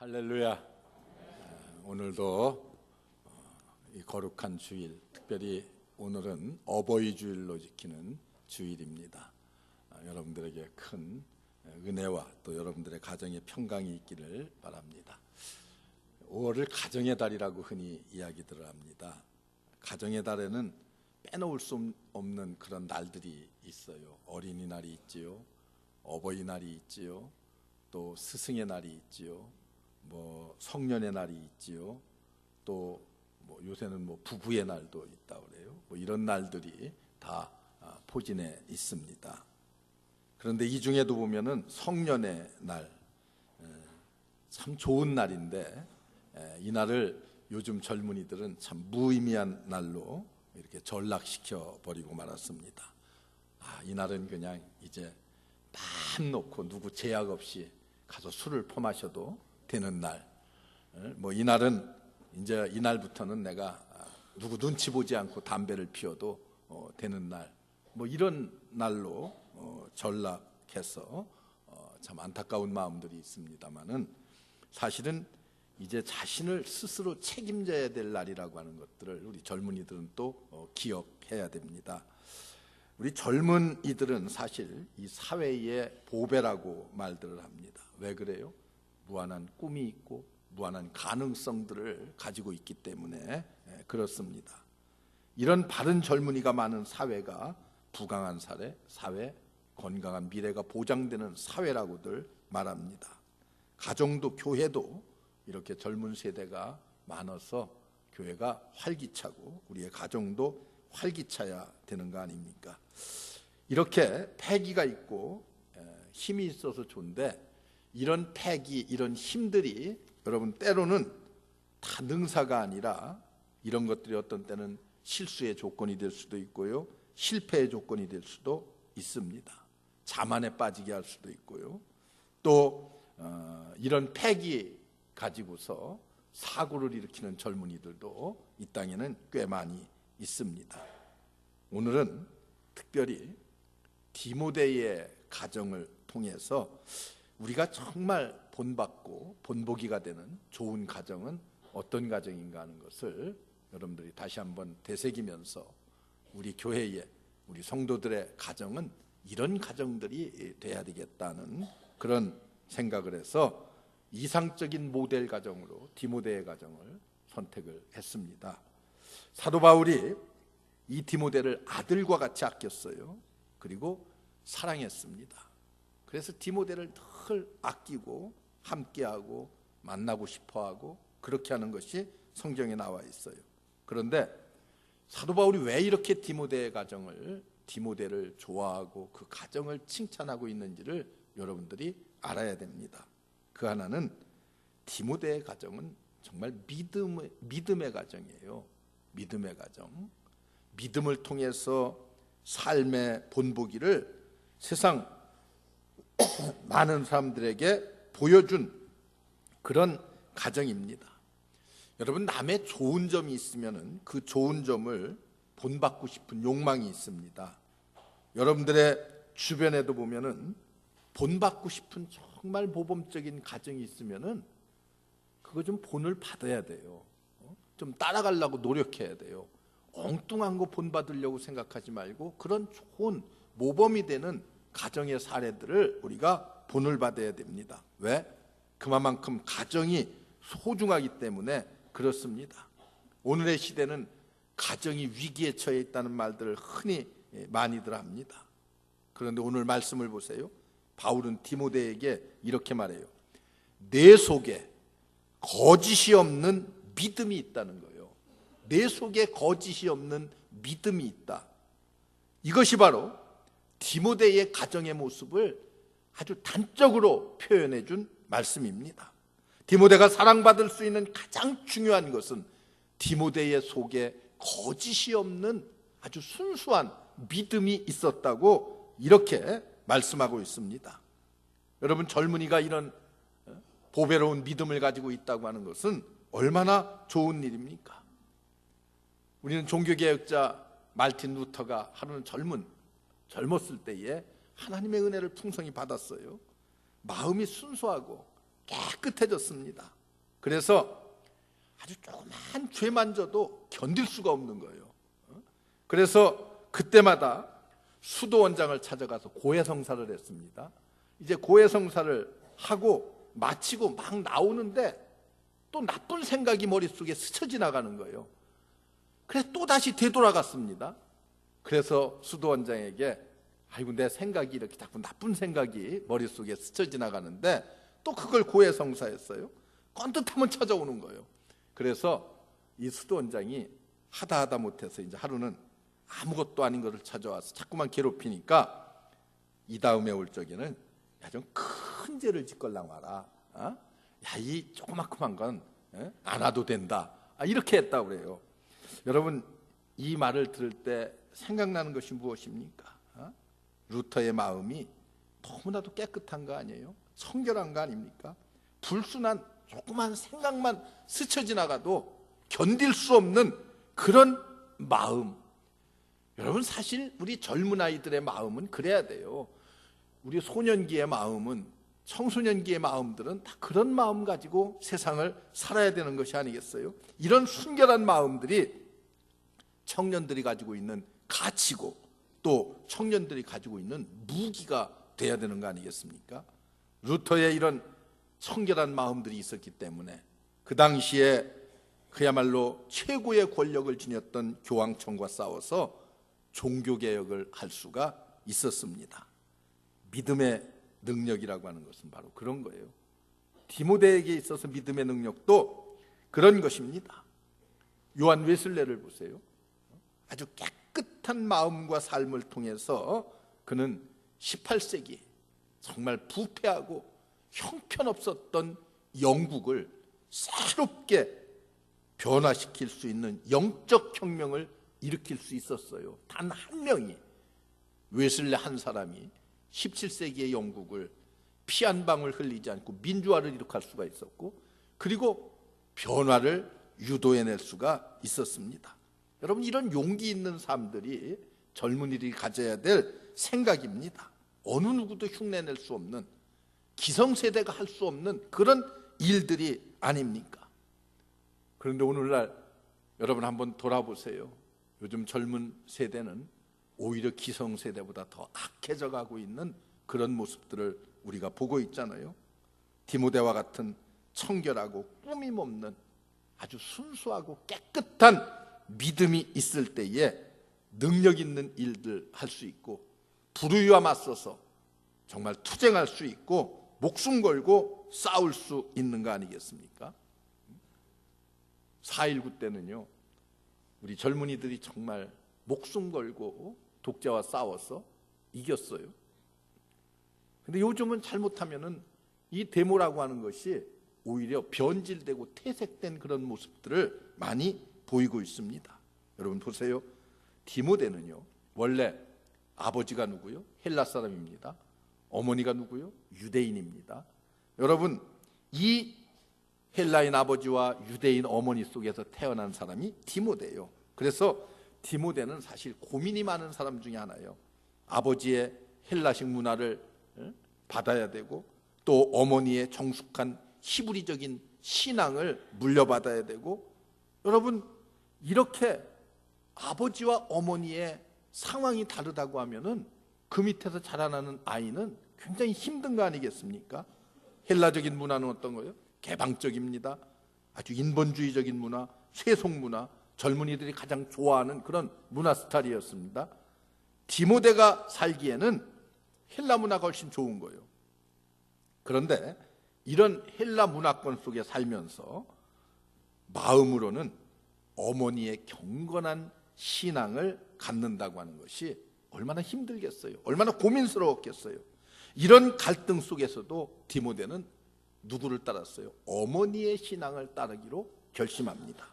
할렐루야. 오늘도 이 거룩한 주일, 특별히 오늘은 어버이 주일로 지키는 주일입니다. 여러분들에게 큰 은혜와 또 여러분들의 가정에 평강이 있기를 바랍니다. 5월을 가정의 달이라고 흔히 이야기들을 합니다. 가정의 달에는 빼놓을 수 없는 그런 날들이 있어요. 어린이날이 있지요, 어버이날이 있지요, 또 스승의 날이 있지요, 성년의 날이 있지요, 또 요새는 부부의 날도 있다 그래요. 이런 날들이 다 포진해 있습니다. 그런데 이 중에도 보면은 성년의 날, 참 좋은 날인데 이 날을 요즘 젊은이들은 참 무의미한 날로 이렇게 전락시켜 버리고 말았습니다. 이 날은 그냥 이제 마음 놓고 누구 제약 없이 가서 술을 퍼마셔도 되는 날. 이 날은 이제 이 날부터는 내가 누구 눈치 보지 않고 담배를 피워도 되는 날. 이런 날로 전락해서 참 안타까운 마음들이 있습니다만은 사실은 이제 자신을 스스로 책임져야 될 날이라고 하는 것들을 우리 젊은이들은 또 기억해야 됩니다. 우리 젊은이들은 사실 이 사회의 보배라고 말들을 합니다. 왜 그래요? 무한한 꿈이 있고 무한한 가능성들을 가지고 있기 때문에 그렇습니다. 이런 바른 젊은이가 많은 사회가 부강한 사회, 건강한 미래가 보장되는 사회라고들 말합니다. 가정도 교회도 이렇게 젊은 세대가 많아서 교회가 활기차고 우리의 가정도 활기차야 되는 거 아닙니까? 이렇게 패기가 있고 힘이 있어서 좋은데 이런 패기, 이런 힘들이 여러분 때로는 다 능사가 아니라 이런 것들이 어떤 때는 실수의 조건이 될 수도 있고요, 실패의 조건이 될 수도 있습니다. 자만에 빠지게 할 수도 있고요, 또 이런 패기 가지고서 사고를 일으키는 젊은이들도 이 땅에는 꽤 많이 있습니다. 오늘은 특별히 디모데의 가정을 통해서 우리가 정말 본받고 본보기가 되는 좋은 가정은 어떤 가정인가 하는 것을 여러분들이 다시 한번 되새기면서 우리 교회의, 우리 성도들의 가정은 이런 가정들이 돼야 되겠다는 그런 생각을 해서 이상적인 모델 가정으로 디모데의 가정을 선택을 했습니다. 사도 바울이 이 디모데를 아들과 같이 아꼈어요. 그리고 사랑했습니다. 그래서 디모데를 늘 아끼고 함께하고 만나고 싶어하고 그렇게 하는 것이 성경에 나와 있어요. 그런데 사도 바울이 왜 이렇게 디모데를 좋아하고 그 가정을 칭찬하고 있는지를 여러분들이 알아야 됩니다. 그 하나는 디모데의 가정은 정말 믿음의 가정이에요. 믿음의 가정. 믿음을 통해서 삶의 본보기를 세상 많은 사람들에게 보여준 그런 가정입니다. 여러분, 남의 좋은 점이 있으면 그 좋은 점을 본받고 싶은 욕망이 있습니다. 여러분들의 주변에도 보면은 본받고 싶은 정말 모범적인 가정이 있으면은 그거 좀 본을 받아야 돼요. 좀 따라가려고 노력해야 돼요. 엉뚱한 거 본받으려고 생각하지 말고 그런 좋은 모범이 되는 가정의 사례들을 우리가 본을 받아야 됩니다. 왜? 그만큼 가정이 소중하기 때문에 그렇습니다. 오늘의 시대는 가정이 위기에 처해 있다는 말들을 흔히 많이들 합니다. 그런데 오늘 말씀을 보세요. 바울은 디모데에게 이렇게 말해요. 내 속에 거짓이 없는 믿음이 있다는 거예요. 내 속에 거짓이 없는 믿음이 있다. 이것이 바로 디모데의 가정의 모습을 아주 단적으로 표현해 준 말씀입니다. 디모데가 사랑받을 수 있는 가장 중요한 것은 디모데의 속에 거짓이 없는 아주 순수한 믿음이 있었다고 이렇게 말씀하고 있습니다. 여러분, 젊은이가 이런 보배로운 믿음을 가지고 있다고 하는 것은 얼마나 좋은 일입니까? 우리는 종교개혁자 말틴 루터가 하루는 젊었을 때에 하나님의 은혜를 풍성히 받았어요. 마음이 순수하고 깨끗해졌습니다. 그래서 아주 조그만 죄만 져도 견딜 수가 없는 거예요. 그래서 그때마다 수도원장을 찾아가서 고해성사를 했습니다. 이제 고해성사를 하고 마치고 막 나오는데 또 나쁜 생각이 머릿속에 스쳐 지나가는 거예요. 그래서 또다시 되돌아갔습니다. 그래서 수도원장에게 아이고 내 생각이 이렇게 자꾸 나쁜 생각이 머릿속에 스쳐 지나가는데 또 그걸 고해성사했어요. 꼰듯하면 찾아오는 거예요. 그래서 이 수도원장이 하다 못해서 이제 하루는 아무것도 아닌 것을 찾아와서 자꾸만 괴롭히니까 이 다음에 올 적에는 야, 좀 큰 죄를 짓걸랑 와라. 야, 이 조그마한 건 안 와도 된다. 이렇게 했다고 그래요. 여러분 이 말을 들을 때 생각나는 것이 무엇입니까? 루터의 마음이 너무나도 깨끗한 거 아니에요? 청결한 거 아닙니까? 불순한 조그만 생각만 스쳐 지나가도 견딜 수 없는 그런 마음. 여러분 사실 우리 젊은 아이들의 마음은 그래야 돼요. 우리 소년기의 마음은, 청소년기의 마음들은 다 그런 마음 가지고 세상을 살아야 되는 것이 아니겠어요? 이런 순결한 마음들이 청년들이 가지고 있는 가치고 또 청년들이 가지고 있는 무기가 돼야 되는 거 아니겠습니까? 루터의 이런 청결한 마음들이 있었기 때문에 그 당시에 그야말로 최고의 권력을 지녔던 교황청과 싸워서 종교개혁을 할 수가 있었습니다. 믿음의 능력이라고 하는 것은 바로 그런 거예요. 디모데에게 있어서 믿음의 능력도 그런 것입니다. 요한 웨슬레를 보세요. 아주 깨끗한 마음과 삶을 통해서 그는 18세기 정말 부패하고 형편없었던 영국을 새롭게 변화시킬 수 있는 영적 혁명을 일으킬 수 있었어요. 단 한 명이, 웨슬레 한 사람이 17세기의 영국을 피 한 방울 흘리지 않고 민주화를 이룩할 수가 있었고, 그리고 변화를 유도해낼 수가 있었습니다. 여러분 이런 용기 있는 삶들이 젊은이들이 가져야 될 생각입니다. 어느 누구도 흉내낼 수 없는, 기성세대가 할 수 없는 그런 일들이 아닙니까? 그런데 오늘날 여러분 한번 돌아보세요. 요즘 젊은 세대는 오히려 기성세대보다 더 악해져 가고 있는 그런 모습들을 우리가 보고 있잖아요. 디모데와 같은 청결하고 꾸밈 없는 아주 순수하고 깨끗한 믿음이 있을 때에 능력 있는 일들 할 수 있고, 불의와 맞서서 정말 투쟁할 수 있고 목숨 걸고 싸울 수 있는 거 아니겠습니까? 4.19 때는요 우리 젊은이들이 정말 목숨 걸고 독재와 싸워서 이겼어요. 근데 요즘은 잘못하면은 이 데모라고 하는 것이 오히려 변질되고 퇴색된 그런 모습들을 많이 보이고 있습니다. 여러분 보세요. 디모데는요 원래 아버지가 누구요? 헬라 사람입니다. 어머니가 누구요? 유대인입니다. 여러분 이 헬라인 아버지와 유대인 어머니 속에서 태어난 사람이 디모데예요. 그래서 디모데는 사실 고민이 많은 사람 중에 하나예요. 아버지의 헬라식 문화를 받아야 되고 또 어머니의 정숙한 히브리적인 신앙을 물려받아야 되고, 여러분 이렇게 아버지와 어머니의 상황이 다르다고 하면은 그 밑에서 자라나는 아이는 굉장히 힘든 거 아니겠습니까? 헬라적인 문화는 어떤 거예요? 개방적입니다. 아주 인본주의적인 문화, 세속 문화, 젊은이들이 가장 좋아하는 그런 문화 스타일이었습니다. 디모데가 살기에는 헬라 문화가 훨씬 좋은 거예요. 그런데 이런 헬라 문화권 속에 살면서 마음으로는 어머니의 경건한 신앙을 갖는다고 하는 것이 얼마나 힘들겠어요. 얼마나 고민스러웠겠어요. 이런 갈등 속에서도 디모데는 누구를 따랐어요? 어머니의 신앙을 따르기로 결심합니다.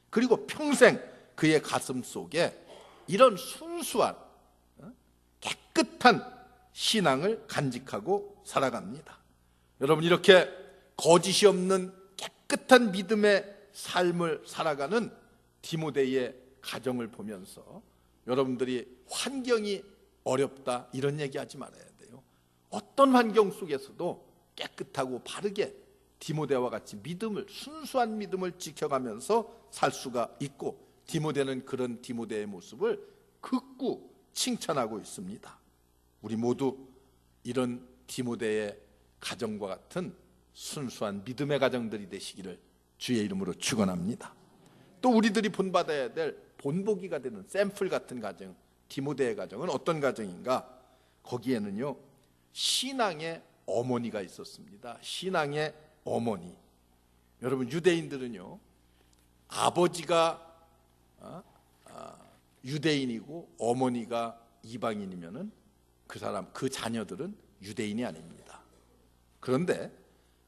그리고 평생 그의 가슴 속에 이런 순수한 깨끗한 신앙을 간직하고 살아갑니다. 여러분 이렇게 거짓이 없는 깨끗한 믿음의 삶을 살아가는 디모데의 가정을 보면서 여러분들이 환경이 어렵다 이런 얘기하지 말아야 돼요. 어떤 환경 속에서도 깨끗하고 바르게 디모데와 같이 순수한 믿음을 지켜가면서 살 수가 있고, 디모데는 그런 디모데의 모습을 극구 칭찬하고 있습니다. 우리 모두 이런 디모데의 가정과 같은 순수한 믿음의 가정들이 되시기를 주의 이름으로 축원합니다. 또 우리들이 본받아야 될 본보기가 되는 샘플 같은 가정, 디모데의 가정은 어떤 가정인가? 거기에는요, 신앙의 어머니가 있었습니다. 신앙의 어머니. 여러분, 유대인들은요, 아버지가 유대인이고 어머니가 이방인이면은 그 자녀들은 유대인이 아닙니다. 그런데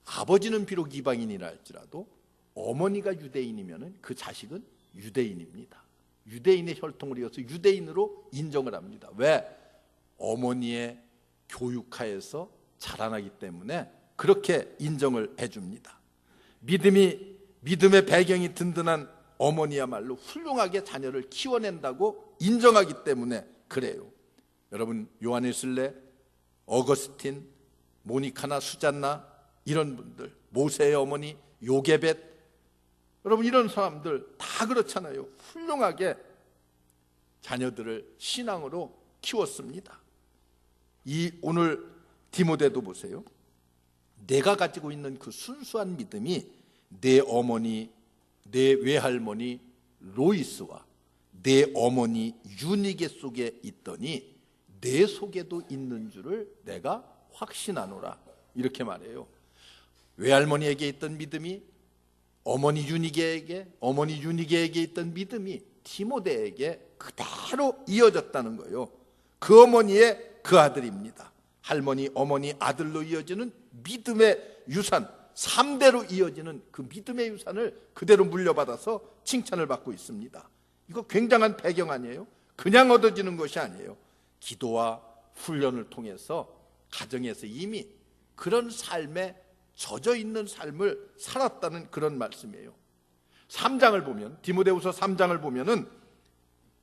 아버지는 비록 이방인이라 할지라도 어머니가 유대인이면은 그 자식은 유대인입니다. 유대인의 혈통을 이어서 유대인으로 인정을 합니다. 왜? 어머니의 교육하에서 자라나기 때문에 그렇게 인정을 해줍니다. 믿음의 배경이 든든한 어머니야말로 훌륭하게 자녀를 키워낸다고 인정하기 때문에 그래요. 여러분, 요한일슬레, 어거스틴, 모니카나 수잔나, 이런 분들, 모세의 어머니 요게벳, 여러분, 이런 사람들 다 그렇잖아요. 훌륭하게 자녀들을 신앙으로 키웠습니다. 오늘 디모데도 보세요. 내가 가지고 있는 그 순수한 믿음이 내 어머니, 내 외할머니 로이스와 내 어머니 유니게 속에 있더니 내 속에도 있는 줄을 내가 확신하노라, 이렇게 말해요. 외할머니에게 있던 믿음이 어머니 유니게에게 있던 믿음이 디모데에게 그대로 이어졌다는 거예요. 그 어머니의 그 아들입니다. 할머니, 어머니, 아들로 이어지는 믿음의 유산, 3대로 이어지는 그 믿음의 유산을 그대로 물려받아서 칭찬을 받고 있습니다. 이거 굉장한 배경 아니에요? 그냥 얻어지는 것이 아니에요. 기도와 훈련을 통해서 가정에서 이미 그런 삶에 젖어 있는 삶을 살았다는 그런 말씀이에요. 3장을 보면, 디모데후서 3장을 보면은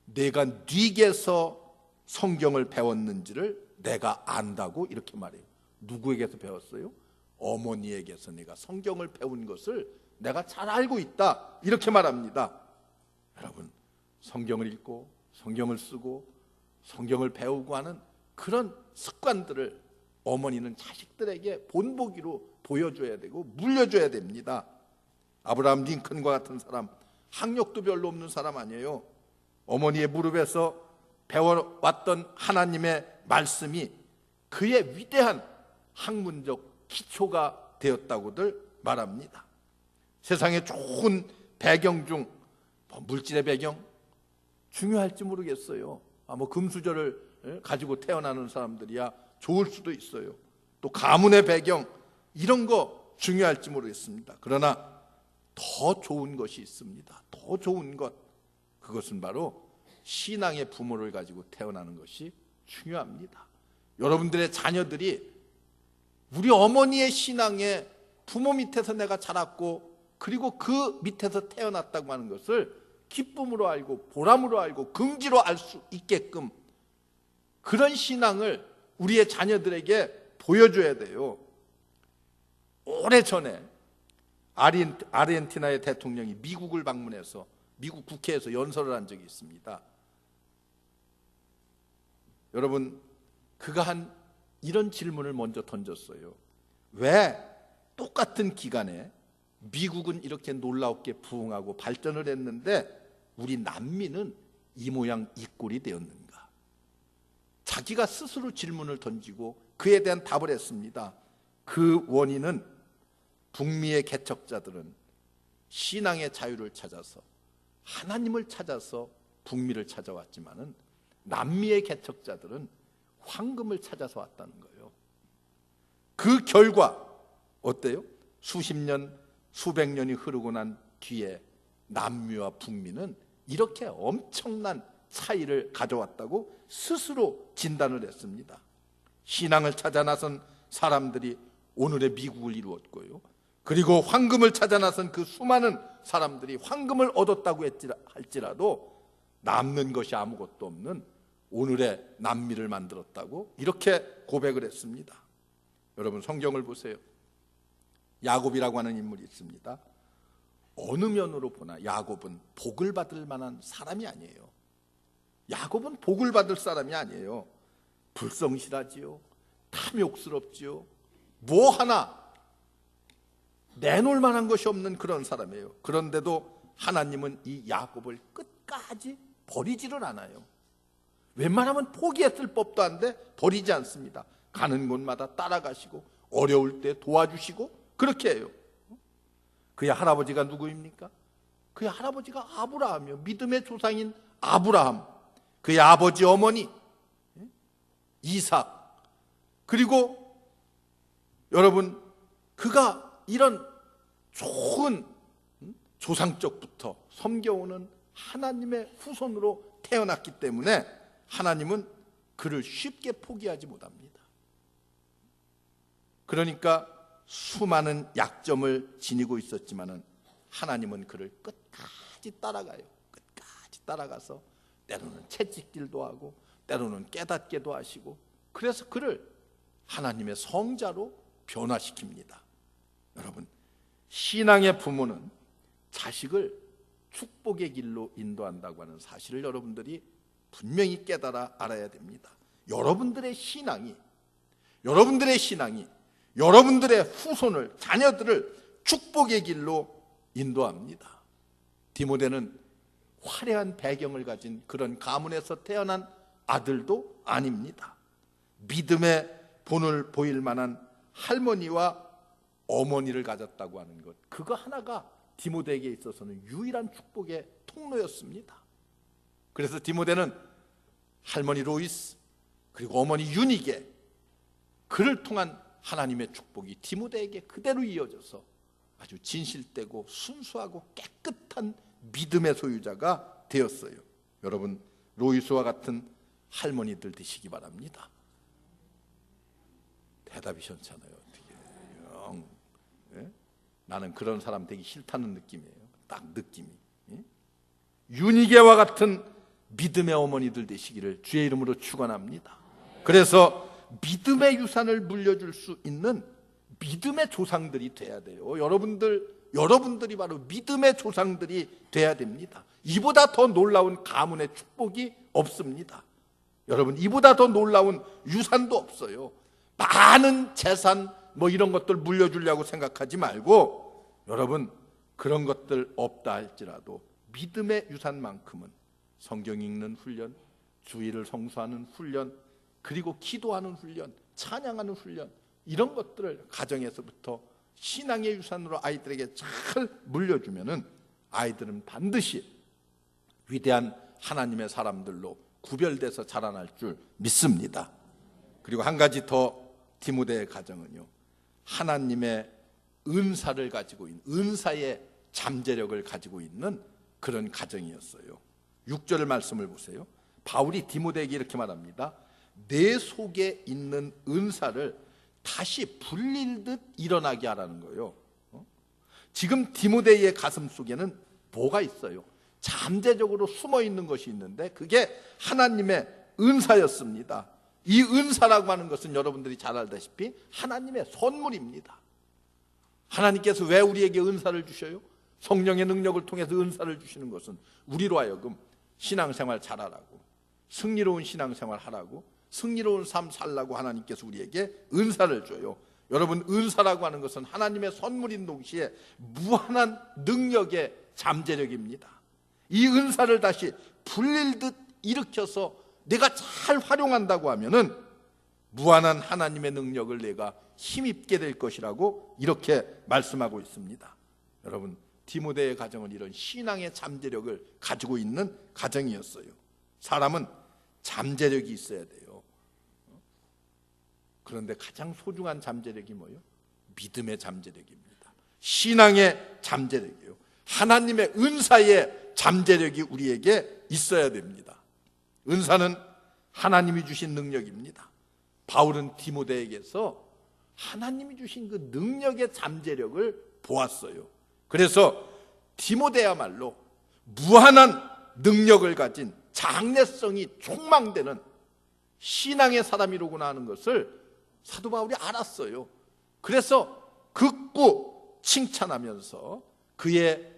내가 네게서 성경을 배웠는지를 내가 안다고 이렇게 말해요. 누구에게서 배웠어요? 어머니에게서 내가 성경을 배운 것을 내가 잘 알고 있다, 이렇게 말합니다. 여러분, 성경을 읽고 성경을 쓰고 성경을 배우고 하는 그런 습관들을 어머니는 자식들에게 본보기로 보여줘야 되고 물려줘야 됩니다. 아브라함 링컨과 같은 사람, 학력도 별로 없는 사람 아니에요. 어머니의 무릎에서 배워왔던 하나님의 말씀이 그의 위대한 학문적 기초가 되었다고들 말합니다. 세상에 좋은 배경 중 물질의 배경 중요할지 모르겠어요. 금수저를 가지고 태어나는 사람들이야 좋을 수도 있어요. 또 가문의 배경, 이런 거 중요할지 모르겠습니다. 그러나 더 좋은 것이 있습니다. 더 좋은 것, 그것은 바로 신앙의 부모를 가지고 태어나는 것이 중요합니다. 여러분들의 자녀들이 우리 어머니의 신앙에 부모 밑에서 내가 자랐고 그리고 그 밑에서 태어났다고 하는 것을 기쁨으로 알고 보람으로 알고 긍지로 알 수 있게끔 그런 신앙을 우리의 자녀들에게 보여줘야 돼요. 오래전에 아르헨티나의 대통령이 미국을 방문해서 미국 국회에서 연설을 한 적이 있습니다. 여러분, 그가 한 이런 질문을 먼저 던졌어요. 왜 똑같은 기간에 미국은 이렇게 놀랍게 부흥하고 발전을 했는데 우리 남미는 이 모양 이 꼴이 되었는가? 자기가 스스로 질문을 던지고 그에 대한 답을 했습니다. 그 원인은 북미의 개척자들은 신앙의 자유를 찾아서 하나님을 찾아서 북미를 찾아왔지만은 남미의 개척자들은 황금을 찾아서 왔다는 거예요. 그 결과 어때요? 수십 년, 수백 년이 흐르고 난 뒤에 남미와 북미는 이렇게 엄청난 차이를 가져왔다고 스스로 진단을 했습니다. 신앙을 찾아 나선 사람들이 오늘의 미국을 이루었고요. 그리고 황금을 찾아 나선 그 수많은 사람들이 황금을 얻었다고 할지라도 남는 것이 아무것도 없는 오늘의 남미를 만들었다고 이렇게 고백을 했습니다. 여러분, 성경을 보세요. 야곱이라고 하는 인물이 있습니다. 어느 면으로 보나 야곱은 복을 받을 만한 사람이 아니에요. 야곱은 복을 받을 사람이 아니에요. 불성실하지요, 탐욕스럽지요, 뭐 하나 내놓을 만한 것이 없는 그런 사람이에요. 그런데도 하나님은 이 야곱을 끝까지 버리지를 않아요. 웬만하면 포기했을 법도 한데 버리지 않습니다. 가는 곳마다 따라가시고 어려울 때 도와주시고 그렇게 해요. 그의 할아버지가 누구입니까? 그의 할아버지가 아브라함이요, 믿음의 조상인 아브라함. 그의 아버지 어머니 이삭. 그리고 여러분, 그가 이런 좋은 조상적부터 섬겨오는 하나님의 후손으로 태어났기 때문에 하나님은 그를 쉽게 포기하지 못합니다. 그러니까 수많은 약점을 지니고 있었지만은 하나님은 그를 끝까지 따라가요. 끝까지 따라가서 때로는 채찍질도 하고 때로는 깨닫게도 하시고, 그래서 그를 하나님의 성자로 변화시킵니다. 여러분, 신앙의 부모는 자식을 축복의 길로 인도한다고 하는 사실을 여러분들이 분명히 깨달아 알아야 됩니다. 여러분들의 신앙이 여러분들의 후손을, 자녀들을 축복의 길로 인도합니다. 디모데는 화려한 배경을 가진 그런 가문에서 태어난 아들도 아닙니다. 믿음의 본을 보일 만한 할머니와 어머니를 가졌다고 하는 것, 그거 하나가 디모데에게 있어서는 유일한 축복의 통로였습니다. 그래서 디모데는 할머니 로이스 그리고 어머니 유니게, 그를 통한 하나님의 축복이 디모데에게 그대로 이어져서 아주 진실되고 순수하고 깨끗한 믿음의 소유자가 되었어요. 여러분, 로이스와 같은 할머니들 되시기 바랍니다. 대답이 시원찮아요. 어떻게 예? 나는 그런 사람 되기 싫다는 느낌이에요. 딱 느낌이. 예? 유니게와 같은 믿음의 어머니들 되시기를 주의 이름으로 축원합니다. 그래서 믿음의 유산을 물려줄 수 있는 믿음의 조상들이 돼야 돼요. 여러분들이 바로 믿음의 조상들이 돼야 됩니다. 이보다 더 놀라운 가문의 축복이 없습니다. 여러분, 이보다 더 놀라운 유산도 없어요. 많은 재산 이런 것들 물려주려고 생각하지 말고, 여러분, 그런 것들 없다 할지라도 믿음의 유산만큼은 성경 읽는 훈련, 주일을 성수하는 훈련, 그리고 기도하는 훈련, 찬양하는 훈련, 이런 것들을 가정에서부터 신앙의 유산으로 아이들에게 잘 물려주면은 아이들은 반드시 위대한 하나님의 사람들로 구별돼서 자라날 줄 믿습니다. 그리고 한 가지 더, 디모데의 가정은요, 하나님의 은사를 가지고 있는, 은사의 잠재력을 가지고 있는 그런 가정이었어요. 6절 말씀을 보세요. 바울이 디모데에게 이렇게 말합니다. 내 속에 있는 은사를 다시 불릴 듯 일어나게 하라는 거예요. 지금 디모데의 가슴 속에는 뭐가 있어요? 잠재적으로 숨어 있는 것이 있는데 그게 하나님의 은사였습니다. 이 은사라고 하는 것은 여러분들이 잘 알다시피 하나님의 선물입니다. 하나님께서 왜 우리에게 은사를 주셔요? 성령의 능력을 통해서 은사를 주시는 것은 우리로 하여금 신앙생활 잘하라고, 승리로운 신앙생활 하라고, 승리로운 삶 살라고 하나님께서 우리에게 은사를 줘요. 여러분, 은사라고 하는 것은 하나님의 선물인 동시에 무한한 능력의 잠재력입니다. 이 은사를 다시 불릴 듯 일으켜서 내가 잘 활용한다고 하면은 무한한 하나님의 능력을 내가 힘입게 될 것이라고 이렇게 말씀하고 있습니다. 여러분, 디모데의 가정은 이런 신앙의 잠재력을 가지고 있는 가정이었어요. 사람은 잠재력이 있어야 돼요. 그런데 가장 소중한 잠재력이 뭐예요? 믿음의 잠재력입니다. 신앙의 잠재력이에요. 하나님의 은사의 잠재력이 우리에게 있어야 됩니다. 은사는 하나님이 주신 능력입니다. 바울은 디모데에게서 하나님이 주신 그 능력의 잠재력을 보았어요. 그래서 디모데야말로 무한한 능력을 가진 장래성이 촉망되는 신앙의 사람이로구나 하는 것을 사도 바울이 알았어요. 그래서 극구 칭찬하면서 그의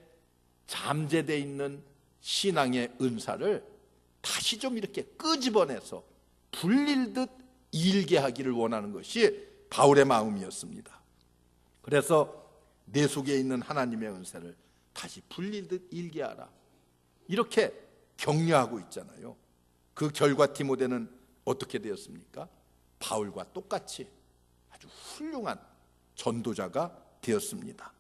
잠재되어 있는 신앙의 은사를 다시 좀 이렇게 끄집어내서 불릴듯 일게 하기를 원하는 것이 바울의 마음이었습니다. 그래서 내 속에 있는 하나님의 은사를 다시 불릴듯 일게 하라, 이렇게 격려하고 있잖아요. 그 결과 디모데는 어떻게 되었습니까? 바울과 똑같이 아주 훌륭한 전도자가 되었습니다.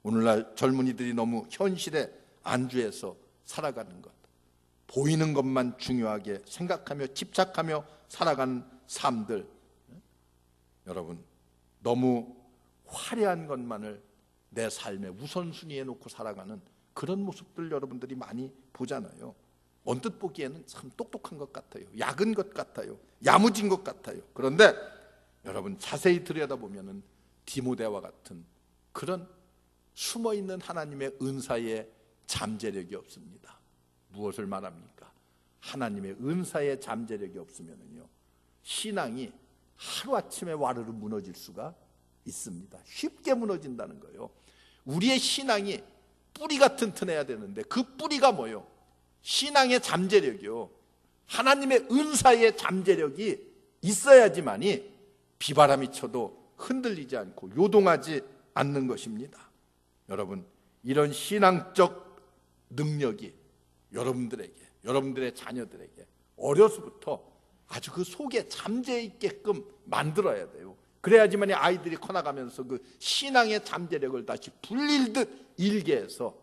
오늘날 젊은이들이 너무 현실에 안주해서 살아가는 것, 보이는 것만 중요하게 생각하며 집착하며 살아가는 삶들, 여러분, 너무 화려한 것만을 내 삶의 우선순위에 놓고 살아가는 그런 모습들 여러분들이 많이 보잖아요. 언뜻 보기에는 참 똑똑한 것 같아요. 약은 것 같아요. 야무진 것 같아요. 그런데 여러분 자세히 들여다보면 디모데와 같은 그런 숨어있는 하나님의 은사의 잠재력이 없습니다. 무엇을 말합니까? 하나님의 은사의 잠재력이 없으면요, 신앙이 하루아침에 와르르 무너질 수가 있습니다. 쉽게 무너진다는 거예요. 우리의 신앙이 뿌리가 튼튼해야 되는데 그 뿌리가 뭐요? 신앙의 잠재력이요. 하나님의 은사의 잠재력이 있어야지만이 비바람이 쳐도 흔들리지 않고 요동하지 않는 것입니다. 여러분, 이런 신앙적 능력이 여러분들에게, 여러분들의 자녀들에게 어려서부터 아주 그 속에 잠재 있게끔 만들어야 돼요. 그래야지만 아이들이 커나가면서 그 신앙의 잠재력을 다시 불릴듯 일게 해서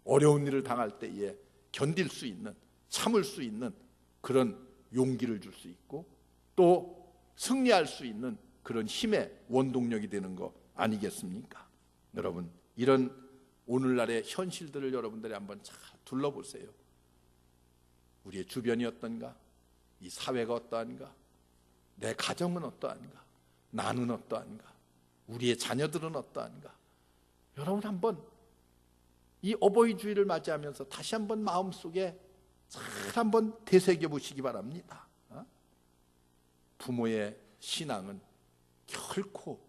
어려운 일을 당할 때에 견딜 수 있는, 참을 수 있는 그런 용기를 줄 수 있고 또 승리할 수 있는 그런 힘의 원동력이 되는 거 아니겠습니까? 여러분, 이런 오늘날의 현실들을 여러분들이 한번 잘 둘러보세요. 우리의 주변이 어떤가? 이 사회가 어떠한가? 내 가정은 어떠한가? 나는 어떠한가? 우리의 자녀들은 어떠한가? 여러분 한번 이 어버이 주일을 맞이하면서 다시 한번 마음속에 잘 한번 되새겨 보시기 바랍니다. 부모의 신앙은 결코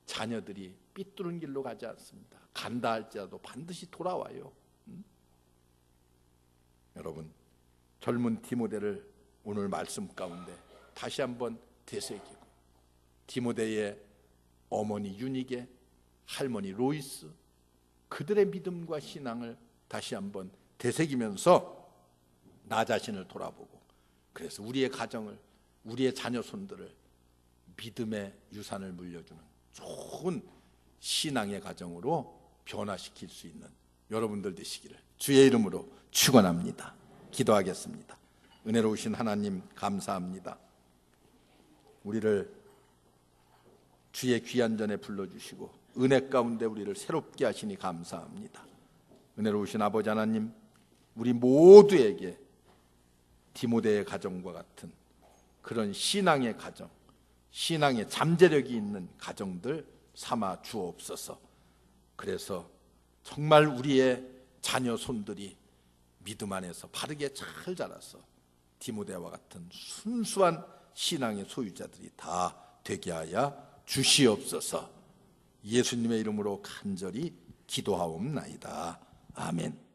자녀들이 삐뚤은 길로 가지 않습니다. 간다 할지라도 반드시 돌아와요. 여러분, 젊은 디모데를 오늘 말씀 가운데 다시 한번 되새기고 디모데의 어머니 유니게, 할머니 로이스, 그들의 믿음과 신앙을 다시 한번 되새기면서 나 자신을 돌아보고, 그래서 우리의 가정을, 우리의 자녀 손들을 믿음의 유산을 물려주는 좋은 신앙의 가정으로 변화시킬 수 있는 여러분들 되시기를 주의 이름으로 축원합니다. 기도하겠습니다. 은혜로우신 하나님, 감사합니다. 우리를 주의 귀한 전에 불러주시고 은혜 가운데 우리를 새롭게 하시니 감사합니다. 은혜로우신 아버지 하나님, 우리 모두에게 디모데의 가정과 같은 그런 신앙의 가정, 신앙의 잠재력이 있는 가정들 삼아 주옵소서. 그래서 정말 우리의 자녀 손들이 믿음 안에서 바르게 잘 자라서 디모데와 같은 순수한 신앙의 소유자들이 다 되게 하여 주시옵소서. 예수님의 이름으로 간절히 기도하옵나이다. 아멘.